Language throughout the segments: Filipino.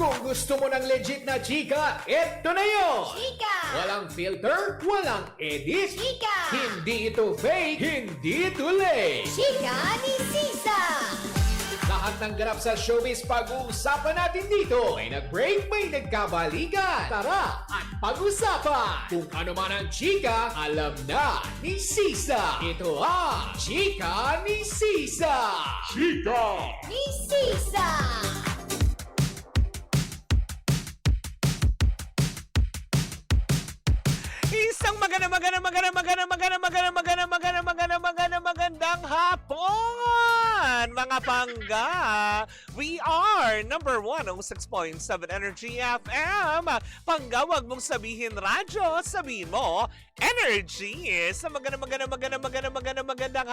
Kung gusto mo ng legit na chika, eto na yun! Chika! Walang filter, walang edit. Chika! Hindi ito fake, hindi ito late. Chika ni Sisa! Lahat ng ganap sa showbiz pag-uusapan natin dito. May nag-break, may nagkabalikan. Tara at pag-usapan. Kung ano man ang chika, alam na ni Sisa. Ito ang Chika ni Sisa. Chika! Ni Sisa! Isang magandang hapon, mga pangga. We are number 106.7 Energy FM. Pangga, wag mong sabihin radyo, sabihin mo energy. Sa magandang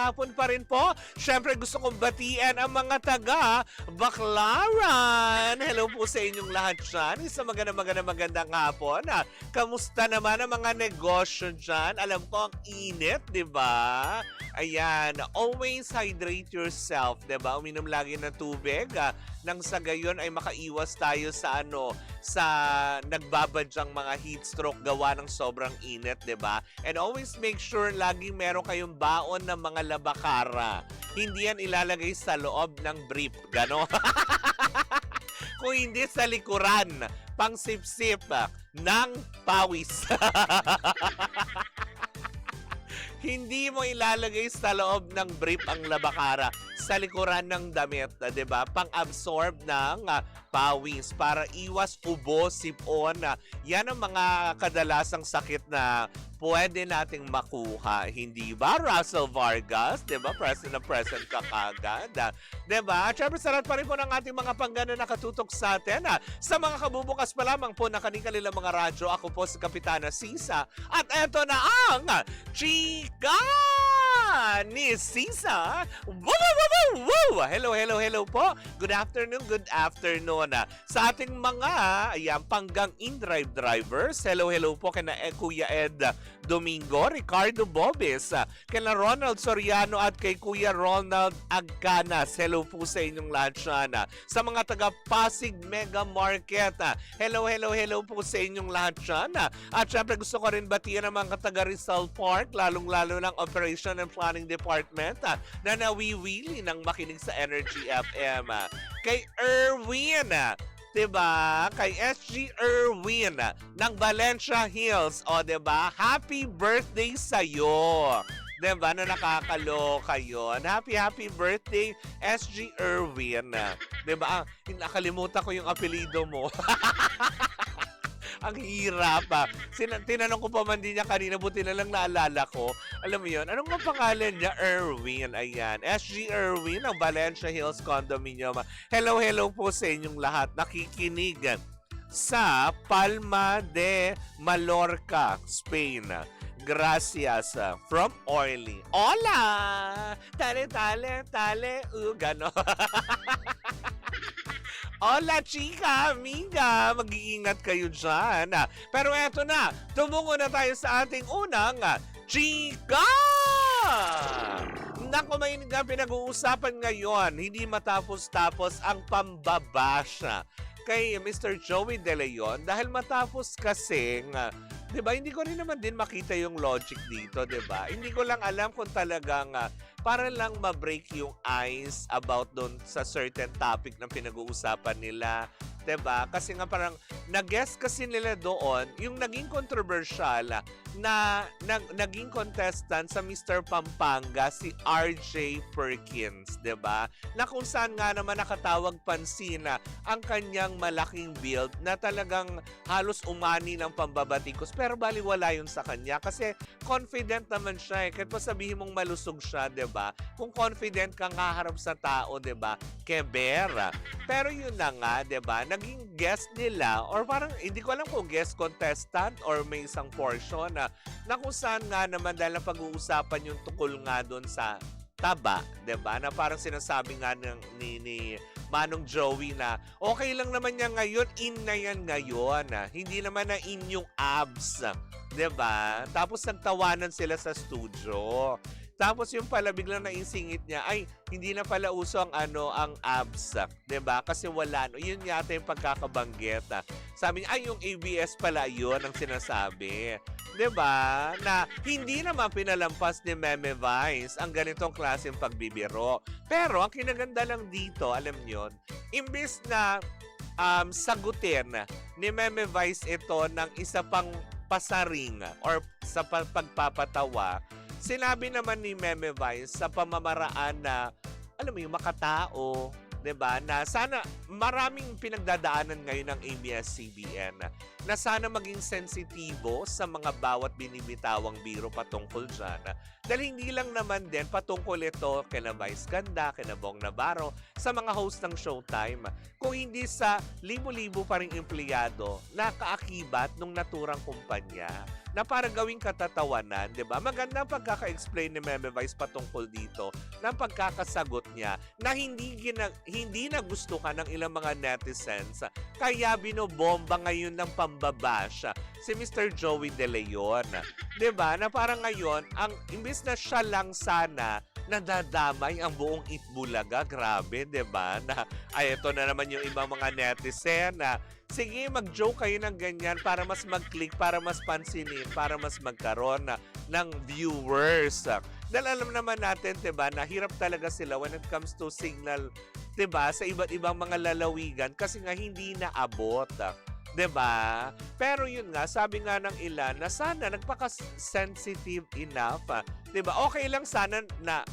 hapon pa rin po. Syempre gusto kong batian ang mga taga Baclaran. Hello po sa inyong lahat dyan. Sa magandang hapon. Kamusta naman ang mga negosyo dyan? Alam ko ang init, di ba? Ayan, always hydrate yourself, di ba? Uminom lagi ng tubig. Nang sa gayon ay makaiwas tayo sa sa nagbabadyang mga heat stroke gawa ng sobrang init, di ba? And always make sure laging meron kayong baon ng mga labakara. Hindi yan ilalagay sa loob ng brief, gano? Kung hindi sa likuran, pang sip-sip ng pawis. Hindi mo ilalagay sa loob ng brief ang labakara, sa likuran ng damit, 'di ba? Pang-absorb ng pawis para iwas ubo, sipon. Yan ang mga kadalasang sakit na pwede nating makuha, hindi ba? Russell Vargas, 'di ba? Present na present ka kagad, 'di ba? At syempre salat pa rin po ng ating mga panggana na nakatutok sa atin. Sa mga kabubukas pa lamang po na kanilang mga radyo, ako po si Kapitana Sisa. At eto na ang Chika ni Sisa. Woo! Hello po. Good afternoon. Sa ating mga panggang in-drive drivers, hello po kina Kuya Ed Domingo, Ricardo Bobes, kina Ronald Soriano at kay Kuya Ronald Agcanas. Hello po sa inyong lahat dyan. Sa mga taga Pasig Mega Market, hello po sa inyong lahat dyan. At syempre gusto ko rin batiyan ang mga taga Rizal Park, lalong-lalo ng Operation and Planning Department na nawiwili ng makinig sa Energy FM. Kay Erwin, diba? Kay SG Erwin ng Valencia Hills. O, diba? Happy birthday sa'yo. Diba? Na nakakaloka yun. Happy birthday, SG Erwin. Diba? Nakalimutan ko yung apelido mo. Ang hirap. Tinanong ko pa man din niya kanina, buti na lang naalala ko. Alam mo yun, anong ang pangalan niya? Erwin. Ayan. SG Erwin ng Valencia Hills Condominium. Hello po sa inyong lahat. Nakikinig sa Palma de Mallorca, Spain. Gracias from Orly. Hola! Tale, gano. Hola, chika, amiga. Mag-iingat kayo dyan. Pero eto na, tumungo na tayo sa ating unang chika! Naku, may pinag-uusapan ngayon. Hindi matapos-tapos ang pambabasya kay Mr. Joey De Leon dahil matapos kasing, diba, hindi ko rin naman din makita yung logic dito, diba? Hindi ko lang alam kung talagang para lang ma-break yung ice about doon sa certain topic na pinag-uusapan nila. 'Di ba? Kasi nga parang nag-guess kasi nila doon yung naging controversial na naging contestant sa Mr. Pampanga si RJ Perkins, 'di ba? Na kung saan nga naman nakatawag pansin na ang kanyang malaking build na talagang halos umani ng pambabatikos, pero baliwala yun sa kanya kasi confident naman siya kahit pa sabihin mong malusog siya, 'di ba? Kung confident kang haharap sa tao, 'di ba? Kebera. Pero yun na nga, 'di ba? Naging guest nila or parang hindi ko alam kung guest contestant or may isang portion na kung saan nga naman dahil pag-uusapan yung tukol nga doon sa taba, 'di ba? Na parang sinasabi nga ni Manong Joey na okay lang naman niya ngayon, in na yan ngayon. Hindi naman na in yung abs. 'Di ba? Tapos nagtawanan sila sa studio. Tapos yung pala biglang naisingit niya, ay hindi na pala uso ang ang abs, 'di ba? Kasi wala no. Yun yata yung pagkakabanggit. Sabi niya, ay yung ABS pala yun ang sinasabi. 'Di ba? Na hindi naman pinalampas ni Meme Vice ang ganitong klaseng pagbibiro. Pero ang kinaganda lang dito, alam niyo, imbes na sagutin ni Meme Vice ito ng isa pang pasaring or sa pagpapatawa, sinabi naman ni Meme Vice sa pamamaraan na, alam mo yung makatao, 'di ba? Na sana maraming pinagdadaanan ngayon ng ABS-CBN na sana maging sensitibo sa mga bawat binibitawang biro patungkol dyan. Dahil hindi lang naman din patungkol ito kina Vice Ganda, kina Bong Navarro, sa mga host ng Showtime, kung hindi sa libo-libo pa ring empleyado na kaakibat ng naturang kumpanya na para gawing katatawanan, 'di ba? Maganda ang pagkaka-explain ni Meme Vice patungkol dito ng pagkakasagot niya na hindi nagustuhan ng ilang mga netizens, kaya binobomba ngayon ng pambabash si Mr. Joey De Leon. 'Di ba? Na parang ngayon, ang imbis na siya lang sana nadadamay ang buong Itbulaga. Grabe, 'di ba? Na ay ito na naman yung ibang mga netizen na sige, mag-joke kayo ng ganyan para mas mag-click, para mas pansinin, para mas magkaroon ng viewers. Dahil alam naman natin, 'di ba, na hirap talaga sila when it comes to signal, 'di ba, sa iba't ibang mga lalawigan kasi nga hindi naabot. 'Di ba? Pero yun nga, sabi nga ng ilan na sana nagpaka-sensitive enough. 'Di ba? Okay lang sana na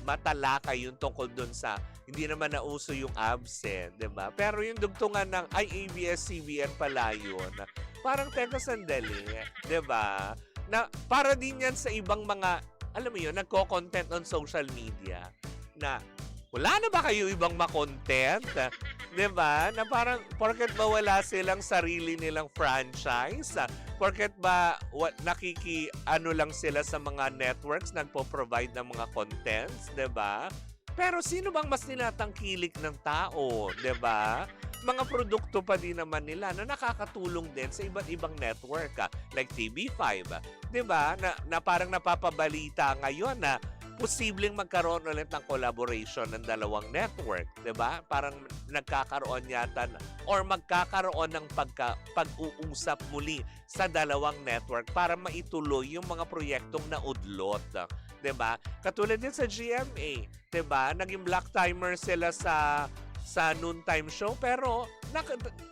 matalakay yung tungkol dun sa hindi naman nauso yung abs, 'di ba? Pero yung dugtungan ng ABS-CBN pala yun. Parang teka sandali, 'di ba? Na para din yan sa ibang mga, alam mo yun, nagko-content on social media na wala na ba kayo ibang ma-content? 'Di ba? Na parang porket ba wala silang sarili nilang franchise? Porket ba ano lang sila sa mga networks nagpo-provide ng mga contents, 'di ba? Pero sino bang mas tinatangkilik ng tao, 'di ba? Mga produkto pa din naman nila na nakakatulong din sa iba't ibang network, like TV5, 'di ba? Na parang napapabalita ngayon na posibleng magkaroon ulit ng collaboration ng dalawang network, 'di ba? Parang nagkakaroon yata or magkakaroon ng pag-uusap muli sa dalawang network para maituloy yung mga proyektong naudlot, 'di ba? Katulad din sa GMA, 'di ba? Naging black timer sila sa noontime show pero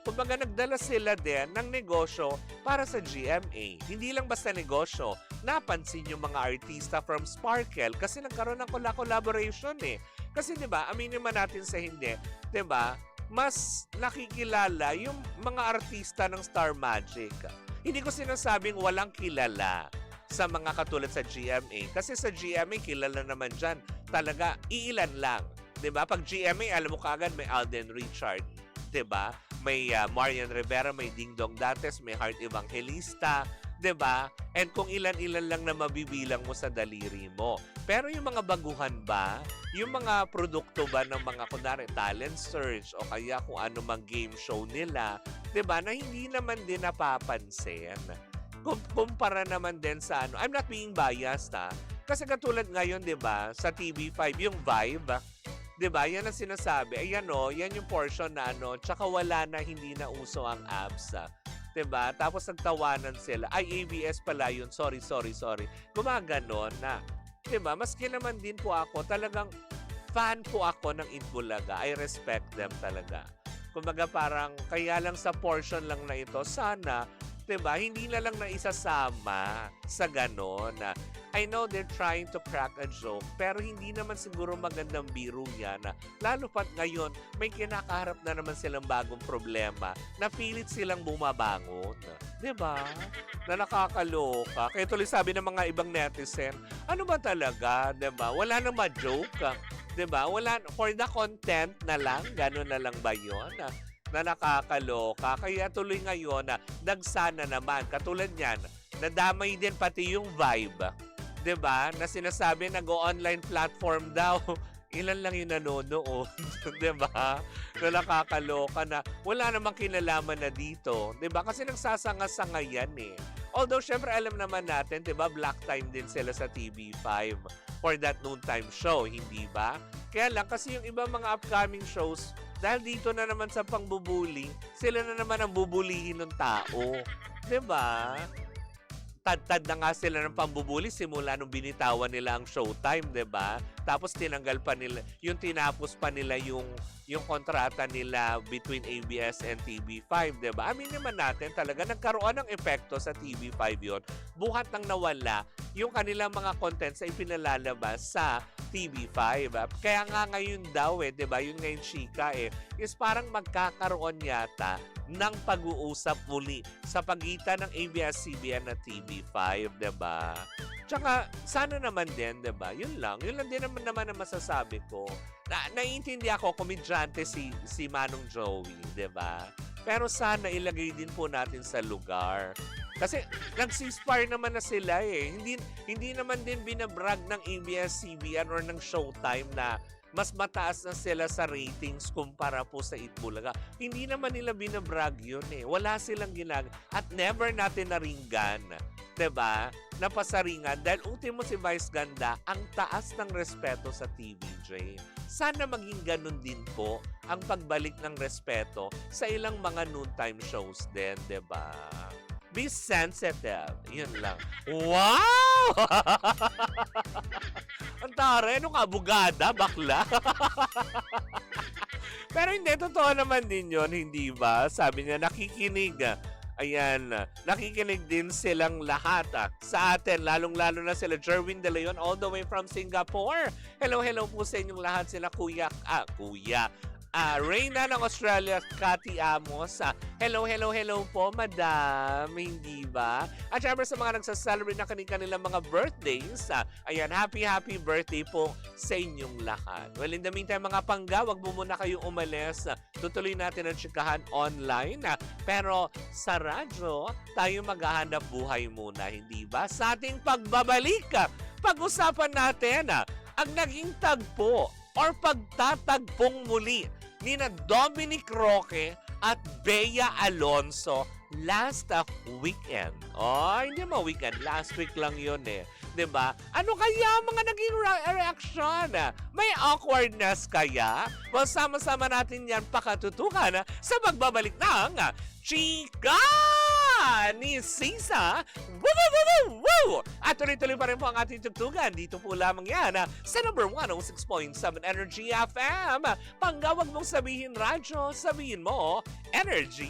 kumbaga nagdala sila din ng negosyo para sa GMA. Hindi lang basta negosyo, napansin yung mga artista from Sparkle kasi nagkaroon ng collaboration eh. Kasi 'di ba, aminin man natin sa hindi, 'di ba? Mas nakikilala yung mga artista ng Star Magic. Hindi ko sinasabing walang kilala sa mga katulad sa GMA kasi sa GMA kilala naman diyan talaga iilan lang. 'Di ba? Pag GMA, alam mo kaagad may Alden Richard, 'di ba? May Marian Rivera, may Ding Dong Dantes, may Heart Evangelista, 'di ba? And kung ilan-ilan lang na mabibilang mo sa daliri mo. Pero yung mga baguhan ba, yung mga produkto ba ng mga kunwari talent search o kaya kung ano mang game show nila, 'di ba? Na hindi naman din napapansin. Kumpara naman din sa ano, I'm not being biased kasi katulad ngayon, 'di ba, sa TV5 yung Vibe, 'di ba? Yan ang sinasabi. Ayan yan yung portion na tsaka wala na, hindi na uso ang abs. 'Di ba? Tapos nagtawanan sila. Ay, ABS pala yun. Sorry. Gumaganon na. 'Di ba? Maski naman din po ako, talagang fan po ako ng Itbulaga. I respect them talaga. Kumbaga parang kaya lang sa portion lang na ito, sana, 'di ba, hindi na lang na isasama sa ganon. I know they're trying to crack a joke, pero hindi naman siguro magandang biro yan. Lalo pat ngayon, may kinakaharap na naman silang bagong problema na pilit silang bumabangon. 'Di ba? Na nakakaloka. Kaya tuloy sabi ng mga ibang netizen, ano ba talaga, 'di ba? Wala nang ma-joke. 'Di ba? Wala, for the content na lang, gano'n na lang ba 'yon? Na nakakaloka. Kaya tuloy ngayon nagsana naman. Katulad niyan, nadamay din pati yung Vibe. 'Di ba? Na sinasabi nag-online platform daw. Ilan lang yung nanonood. 'Di ba? Na nakakaloka na wala namang kinalaman na dito. 'Di ba? Kasi nagsasanga-sanga yan eh. Although, syempre, alam naman natin, di ba, black time din sila sa TV5 for that noontime show, hindi ba? Kaya lang, kasi yung ibang mga upcoming shows, dahil dito na naman sa pangbubuli, sila na naman ang bubulihin ng tao. Di ba? Tad-tad na nga sila ng pambubuli simula nung binitawan nila ang Showtime, 'di ba? Tapos tinanggal pa nila, yung tinapos pa nila yung kontrata nila between ABS and TV5, 'di ba? Amin naman natin talaga nagkaroon ng epekto sa TV5 yon. Buhat nang nawala yung kanilang mga content sa ipinalalabas sa TV5. Kaya nga ngayon daw 'di ba? Yung ngayon chika is parang magkakaroon yata ng pag-uusap muli sa pagitan ng ABS-CBN at TV5, 'di ba? Tsaka sana naman din, 'di ba? Yun lang din naman ang masasabi ko. Naiintindihan ako komedyante si Manong Joey, 'di ba? Pero sana ilagay din po natin sa lugar. Kasi nag-ceasefire naman na sila Hindi naman din binabrag ng ABS-CBN or ng Showtime na mas mataas na sila sa ratings kumpara po sa Itbulaga. Hindi naman nila binabrag yun Wala silang at never natin naringgan. 'Di ba? Napasaringan dahil ultimo si Vice Ganda ang taas ng respeto sa TVJ. Sana maging ganun din po ang pagbalik ng respeto sa ilang mga noontime shows din, 'di ba? Be sensitive. Yun lang. Wow! Ang tare, ano ka, abogada, bakla? Pero hindi, totoo naman din yun, hindi ba? Sabi niya, nakikinig. Ayan, nakikinig din silang lahat sa atin, lalong-lalo na sila Jerwin De Leon all the way from Singapore. Hello po sa inyong lahat, sila Kuya. Reyna ng Australia, Cathy Amos. Hello po, madam. Hindi ba? At syempre sa mga nagsaselebrate na kanilang mga birthdays, ayan, happy birthday po sa inyong lahat. Well, in the meantime, mga pangga, wag mo muna kayong umalis. Tutuloy natin ang chikahan online. Pero sa radyo, tayo maghahanap buhay muna, hindi ba? Sa ating pagbabalik, pag-usapan natin ang naging tagpo or pagtatagpong muli ni na Dominic Roque at Bea Alonso last weekend. Hindi mo weekend. Last week lang yun 'Di ba? Ano kaya mga naging reaction? May awkwardness kaya? Well, sama-sama natin yan pakatutukan sa pagbabalik ng Chika ni Sisa. Woo! At tuloy-tuloy pa rin po ang ating tugtugan. Dito po lamang yan sa number 106.7 Energy FM. Panggawag mong sabihin radyo, sabihin mo Energy.